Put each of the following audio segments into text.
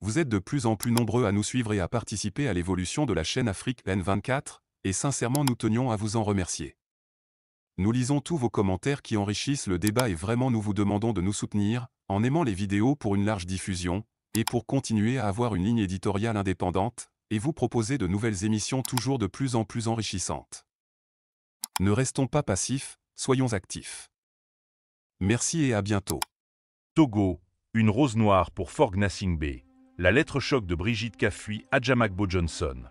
Vous êtes de plus en plus nombreux à nous suivre et à participer à l'évolution de la chaîne Afrique N24, et sincèrement nous tenions à vous en remercier. Nous lisons tous vos commentaires qui enrichissent le débat et vraiment nous vous demandons de nous soutenir, en aimant les vidéos pour une large diffusion, et pour continuer à avoir une ligne éditoriale indépendante, et vous proposer de nouvelles émissions toujours de plus en plus enrichissantes. Ne restons pas passifs, soyons actifs. Merci et à bientôt. Togo, une rose noire pour Forg Gnassingbé. La lettre choc de Brigitte Kafui Adjamakbo Johnson.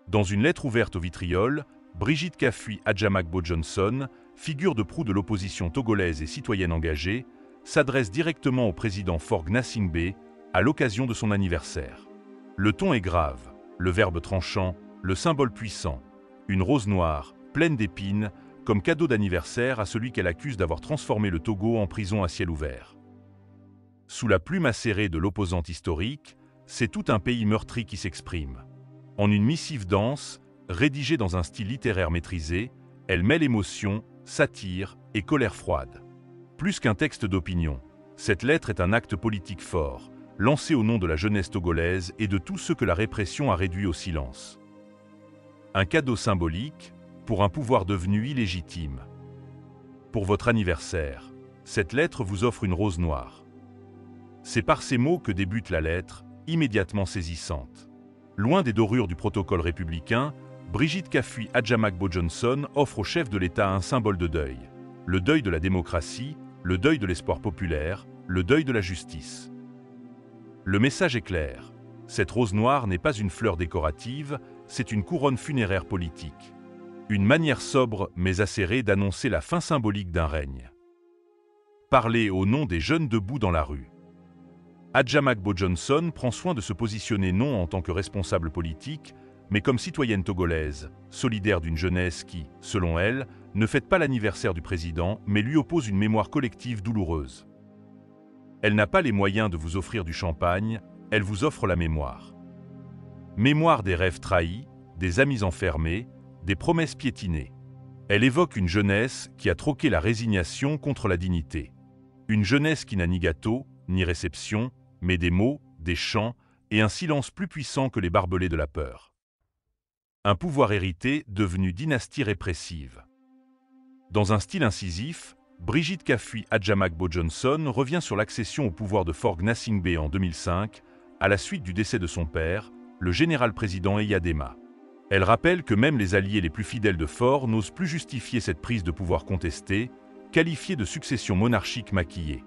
Dans une lettre ouverte au vitriol, Brigitte Kafui Adjamakbo Johnson, figure de proue de l'opposition togolaise et citoyenne engagée, s'adresse directement au président Forg Gnassingbé à l'occasion de son anniversaire. Le ton est grave, le verbe tranchant, le symbole puissant. Une rose noire, pleine d'épines, comme cadeau d'anniversaire à celui qu'elle accuse d'avoir transformé le Togo en prison à ciel ouvert. Sous la plume acérée de l'opposante historique, c'est tout un pays meurtri qui s'exprime. En une missive dense, rédigée dans un style littéraire maîtrisé, elle mêle émotion, satire et colère froide. Plus qu'un texte d'opinion, cette lettre est un acte politique fort, lancé au nom de la jeunesse togolaise et de tous ceux que la répression a réduits au silence. Un cadeau symbolique pour un pouvoir devenu illégitime. Pour votre anniversaire, cette lettre vous offre une rose noire. C'est par ces mots que débute la lettre, immédiatement saisissante. Loin des dorures du protocole républicain, Brigitte Kafui Adjamakbo Johnson offre au chef de l'État un symbole de deuil. Le deuil de la démocratie, le deuil de l'espoir populaire, le deuil de la justice. Le message est clair. Cette rose noire n'est pas une fleur décorative, c'est une couronne funéraire politique. Une manière sobre mais acérée d'annoncer la fin symbolique d'un règne. Parler au nom des jeunes debout dans la rue. Adjamakbo Johnson prend soin de se positionner non en tant que responsable politique, mais comme citoyenne togolaise, solidaire d'une jeunesse qui, selon elle, ne fête pas l'anniversaire du président, mais lui oppose une mémoire collective douloureuse. Elle n'a pas les moyens de vous offrir du champagne, elle vous offre la mémoire. Mémoire des rêves trahis, des amis enfermés, des promesses piétinées. Elle évoque une jeunesse qui a troqué la résignation contre la dignité. Une jeunesse qui n'a ni gâteau, ni réception, mais des mots, des chants et un silence plus puissant que les barbelés de la peur. Un pouvoir hérité devenu dynastie répressive. Dans un style incisif, Brigitte Kafui Adjamakbo Johnson revient sur l'accession au pouvoir de Forg Gnassingbé en 2005, à la suite du décès de son père, le général-président Eyadema. Elle rappelle que même les alliés les plus fidèles de Faure n'osent plus justifier cette prise de pouvoir contestée, qualifiée de succession monarchique maquillée.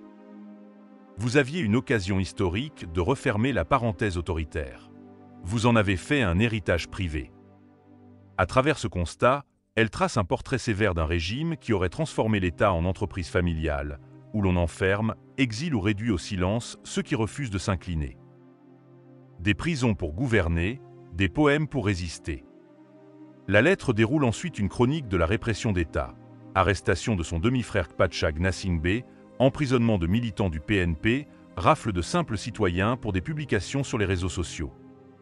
Vous aviez une occasion historique de refermer la parenthèse autoritaire. Vous en avez fait un héritage privé. À travers ce constat, elle trace un portrait sévère d'un régime qui aurait transformé l'État en entreprise familiale, où l'on enferme, exile ou réduit au silence ceux qui refusent de s'incliner. Des prisons pour gouverner, des poèmes pour résister. La lettre déroule ensuite une chronique de la répression d'État, arrestation de son demi-frère Kpacha Gnassingbé, emprisonnement de militants du PNP, rafle de simples citoyens pour des publications sur les réseaux sociaux.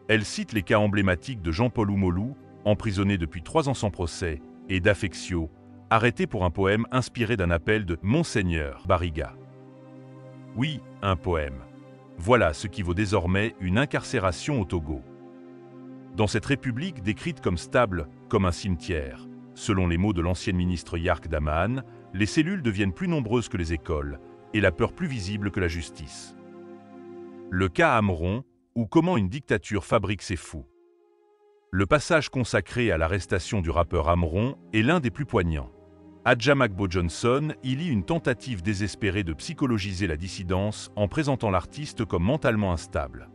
Elle cite les cas emblématiques de Jean-Paul Oumolou, emprisonné depuis 3 ans sans procès, et d'Affectio, arrêté pour un poème inspiré d'un appel de Monseigneur Barriga. Oui, un poème. Voilà ce qui vaut désormais une incarcération au Togo. Dans cette république décrite comme stable, comme un cimetière, selon les mots de l'ancienne ministre Yark Daman, les cellules deviennent plus nombreuses que les écoles, et la peur plus visible que la justice. Le cas Amron, ou comment une dictature fabrique ses fous. Le passage consacré à l'arrestation du rappeur Amron est l'un des plus poignants. Adjamakbo Johnson y lit une tentative désespérée de psychologiser la dissidence en présentant l'artiste comme mentalement instable.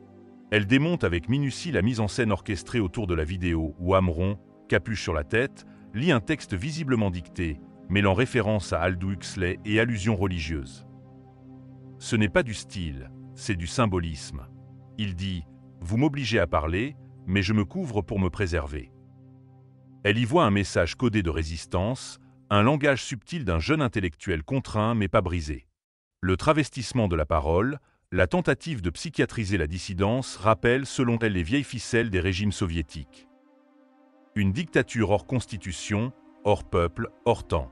Elle démonte avec minutie la mise en scène orchestrée autour de la vidéo où Amron, capuche sur la tête, lit un texte visiblement dicté, mêlant référence à Aldous Huxley et allusions religieuses. Ce n'est pas du style, c'est du symbolisme. Il dit « Vous m'obligez à parler, mais je me couvre pour me préserver ». Elle y voit un message codé de résistance, un langage subtil d'un jeune intellectuel contraint mais pas brisé. Le travestissement de la parole, la tentative de psychiatriser la dissidence rappelle selon elle les vieilles ficelles des régimes soviétiques. Une dictature hors constitution, hors peuple, hors temps.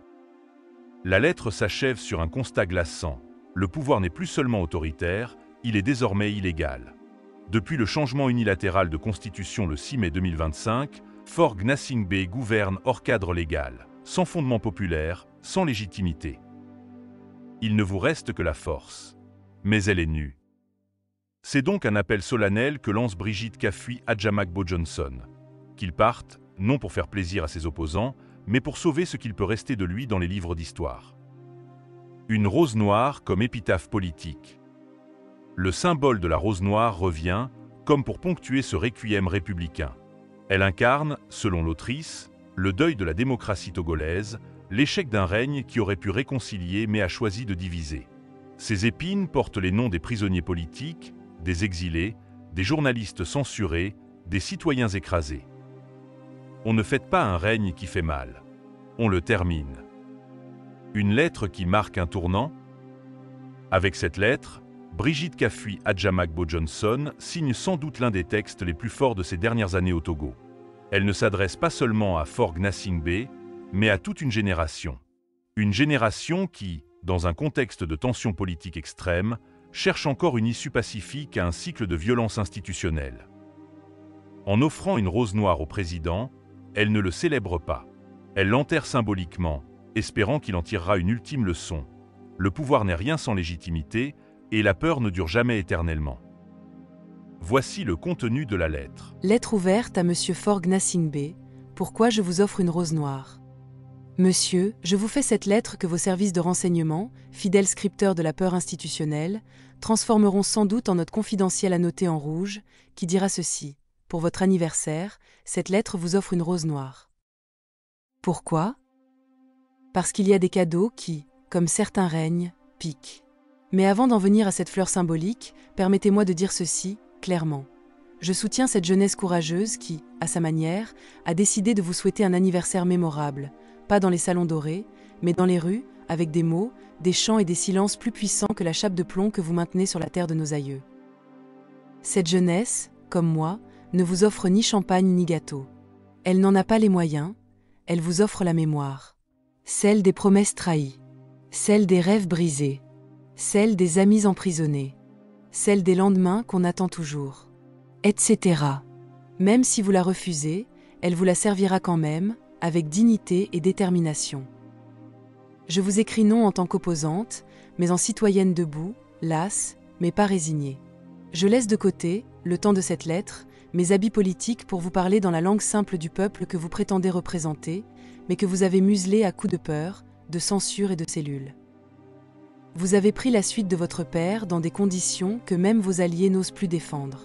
La lettre s'achève sur un constat glaçant. Le pouvoir n'est plus seulement autoritaire, il est désormais illégal. Depuis le changement unilatéral de constitution le 6 mai 2025, Faure Gnassingbé gouverne hors cadre légal, sans fondement populaire, sans légitimité. Il ne vous reste que la force. Mais elle est nue. C'est donc un appel solennel que lance Brigitte Kafuy-Adjamagbo-Johnson. Qu'il parte, non pour faire plaisir à ses opposants, mais pour sauver ce qu'il peut rester de lui dans les livres d'histoire. Une rose noire comme épitaphe politique. Le symbole de la rose noire revient, comme pour ponctuer ce requiem républicain. Elle incarne, selon l'autrice, le deuil de la démocratie togolaise, l'échec d'un règne qui aurait pu réconcilier mais a choisi de diviser. Ces épines portent les noms des prisonniers politiques, des exilés, des journalistes censurés, des citoyens écrasés. On ne fête pas un règne qui fait mal. On le termine. Une lettre qui marque un tournant? Avec cette lettre, Brigitte Kafuy-Adjamagbo-Johnson signe sans doute l'un des textes les plus forts de ces dernières années au Togo. Elle ne s'adresse pas seulement à Faure Gnassingbé, mais à toute une génération. Une génération qui, dans un contexte de tensions politiques extrêmes, cherche encore une issue pacifique à un cycle de violence institutionnelle. En offrant une rose noire au président, elle ne le célèbre pas. Elle l'enterre symboliquement, espérant qu'il en tirera une ultime leçon. Le pouvoir n'est rien sans légitimité, et la peur ne dure jamais éternellement. Voici le contenu de la lettre. Lettre ouverte à Monsieur Faure Gnassingbé. Pourquoi je vous offre une rose noire? Monsieur, je vous fais cette lettre que vos services de renseignement, fidèles scripteurs de la peur institutionnelle, transformeront sans doute en note confidentielle annotée en rouge, qui dira ceci. Pour votre anniversaire, cette lettre vous offre une rose noire. Pourquoi? Parce qu'il y a des cadeaux qui, comme certains règnes, piquent. Mais avant d'en venir à cette fleur symbolique, permettez-moi de dire ceci, clairement. Je soutiens cette jeunesse courageuse qui, à sa manière, a décidé de vous souhaiter un anniversaire mémorable, pas dans les salons dorés, mais dans les rues, avec des mots, des chants et des silences plus puissants que la chape de plomb que vous maintenez sur la terre de nos aïeux. Cette jeunesse, comme moi, ne vous offre ni champagne ni gâteau. Elle n'en a pas les moyens, elle vous offre la mémoire. Celle des promesses trahies, celle des rêves brisés, celle des amis emprisonnés, celle des lendemains qu'on attend toujours, etc. Même si vous la refusez, elle vous la servira quand même, avec dignité et détermination. Je vous écris non en tant qu'opposante, mais en citoyenne debout, lasse, mais pas résignée. Je laisse de côté, le temps de cette lettre, mes habits politiques pour vous parler dans la langue simple du peuple que vous prétendez représenter, mais que vous avez muselé à coups de peur, de censure et de cellules. Vous avez pris la suite de votre père dans des conditions que même vos alliés n'osent plus défendre.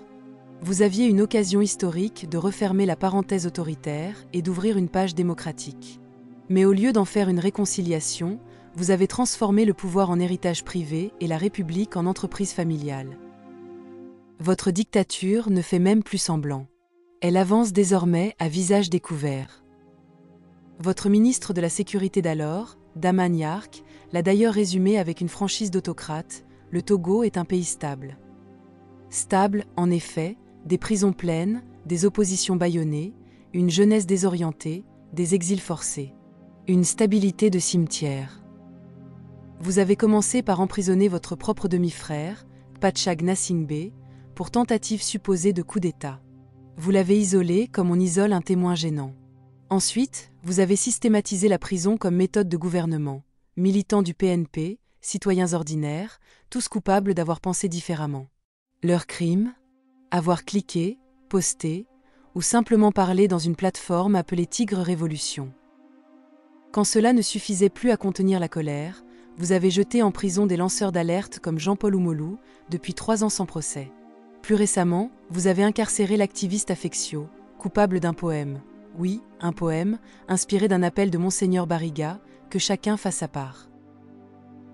Vous aviez une occasion historique de refermer la parenthèse autoritaire et d'ouvrir une page démocratique. Mais au lieu d'en faire une réconciliation, vous avez transformé le pouvoir en héritage privé et la République en entreprise familiale. Votre dictature ne fait même plus semblant. Elle avance désormais à visage découvert. Votre ministre de la Sécurité d'alors, Daman Yark, l'a d'ailleurs résumé avec une franchise d'autocrate, le Togo est un pays stable. Stable, en effet, des prisons pleines, des oppositions bâillonnées, une jeunesse désorientée, des exils forcés. Une stabilité de cimetière. Vous avez commencé par emprisonner votre propre demi-frère, Kpacha Gnassingbé, pour tentative supposée de coup d'État. Vous l'avez isolé comme on isole un témoin gênant. Ensuite, vous avez systématisé la prison comme méthode de gouvernement. Militants du PNP, citoyens ordinaires, tous coupables d'avoir pensé différemment. Leur crime? Avoir cliqué, posté, ou simplement parlé dans une plateforme appelée Tigre Révolution. Quand cela ne suffisait plus à contenir la colère, vous avez jeté en prison des lanceurs d'alerte comme Jean-Paul Oumolou, depuis 3 ans sans procès. Plus récemment, vous avez incarcéré l'activiste Affectio, coupable d'un poème. Oui, un poème, inspiré d'un appel de Monseigneur Barriga, que chacun fasse sa part.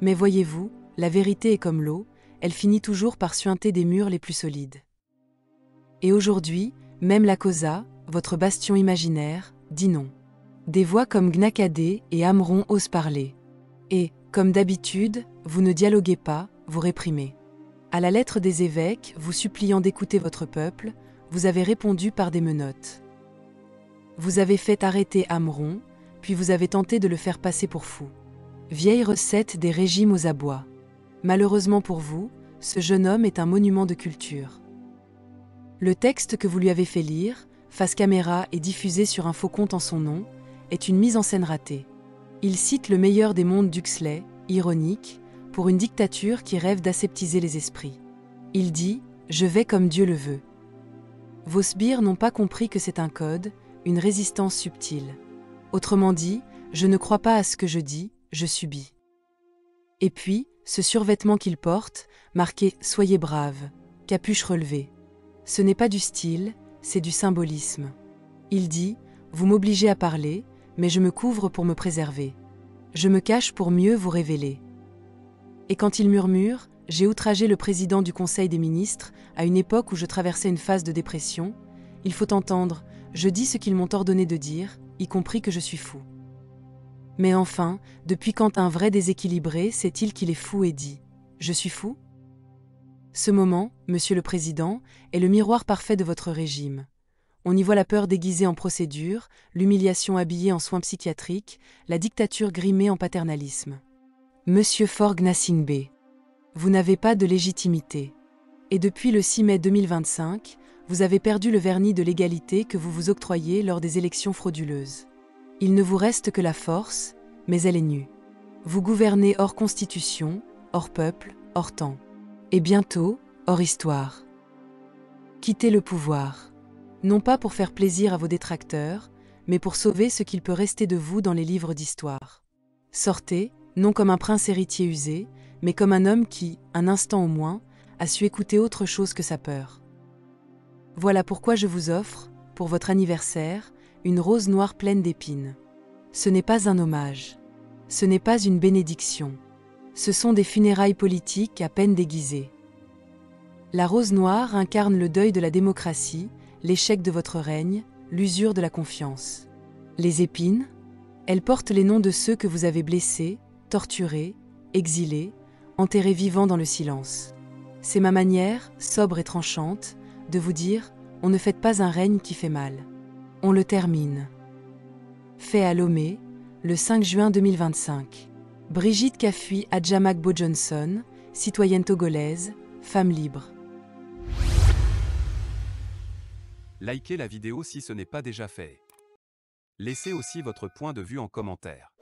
Mais voyez-vous, la vérité est comme l'eau, elle finit toujours par suinter des murs les plus solides. Et aujourd'hui, même la COSA, votre bastion imaginaire, dit non. Des voix comme Gnakadé et Amron osent parler. Et, comme d'habitude, vous ne dialoguez pas, vous réprimez. À la lettre des évêques, vous suppliant d'écouter votre peuple, vous avez répondu par des menottes. Vous avez fait arrêter Amron, puis vous avez tenté de le faire passer pour fou. Vieille recette des régimes aux abois. Malheureusement pour vous, ce jeune homme est un monument de culture. Le texte que vous lui avez fait lire, face caméra et diffusé sur un faux compte en son nom, est une mise en scène ratée. Il cite le meilleur des mondes d'Huxley, ironique, pour une dictature qui rêve d'aseptiser les esprits. Il dit « Je vais comme Dieu le veut ». Vos sbires n'ont pas compris que c'est un code, une résistance subtile. Autrement dit, je ne crois pas à ce que je dis, je subis. Et puis, ce survêtement qu'il porte, marqué « Soyez brave », capuche relevée. Ce n'est pas du style, c'est du symbolisme. Il dit « Vous m'obligez à parler, mais je me couvre pour me préserver. Je me cache pour mieux vous révéler. » Et quand il murmure « J'ai outragé le président du Conseil des ministres à une époque où je traversais une phase de dépression », il faut entendre « Je dis ce qu'ils m'ont ordonné de dire, y compris que je suis fou. » Mais enfin, depuis quand un vrai déséquilibré sait-il qu'il est fou et dit « Je suis fou ?» Ce moment, Monsieur le Président, est le miroir parfait de votre régime. On y voit la peur déguisée en procédure, l'humiliation habillée en soins psychiatriques, la dictature grimée en paternalisme. Monsieur Forg Gnassingbé, vous n'avez pas de légitimité. Et depuis le 6 mai 2025, vous avez perdu le vernis de l'égalité que vous vous octroyez lors des élections frauduleuses. Il ne vous reste que la force, mais elle est nue. Vous gouvernez hors constitution, hors peuple, hors temps. Et bientôt, hors histoire. Quittez le pouvoir. Non pas pour faire plaisir à vos détracteurs, mais pour sauver ce qu'il peut rester de vous dans les livres d'histoire. Sortez, non comme un prince héritier usé, mais comme un homme qui, un instant au moins, a su écouter autre chose que sa peur. Voilà pourquoi je vous offre, pour votre anniversaire, une rose noire pleine d'épines. Ce n'est pas un hommage. Ce n'est pas une bénédiction. Ce sont des funérailles politiques à peine déguisées. La rose noire incarne le deuil de la démocratie, l'échec de votre règne, l'usure de la confiance. Les épines, elles portent les noms de ceux que vous avez blessés, torturés, exilés, enterrés vivants dans le silence. C'est ma manière, sobre et tranchante, de vous dire « On ne fête pas un règne qui fait mal. On le termine. » Fait à Lomé, le 5 juin 2025. Brigitte Kafui Adjamagbo Johnson, citoyenne togolaise, femme libre. Likez la vidéo si ce n'est pas déjà fait. Laissez aussi votre point de vue en commentaire.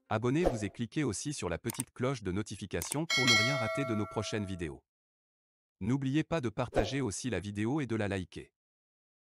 Abonnez-vous et cliquez aussi sur la petite cloche de notification pour ne rien rater de nos prochaines vidéos. N'oubliez pas de partager aussi la vidéo et de la liker.